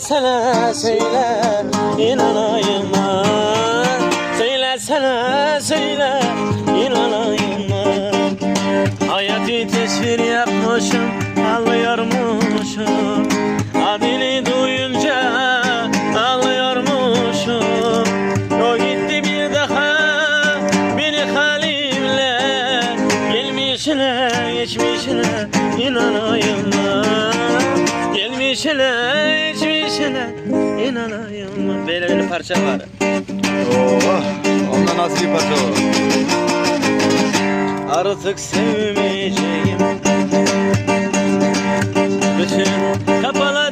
Söylesene söyle inanayım mı? Söylesene söyle inanayım mı? Hayatı tesvir yapmışım, ağlıyormuşum. Adını duyunca ağlıyormuşum. O gitti bir daha beni halimle. Gelmişine geçmişine inanayım mı? Gelmişine geçmişine inanayım mı? Böyle bir parça var. Oh, ondan nasıl bir parça o? Artık sevmeyeceğim. Bütün kapalı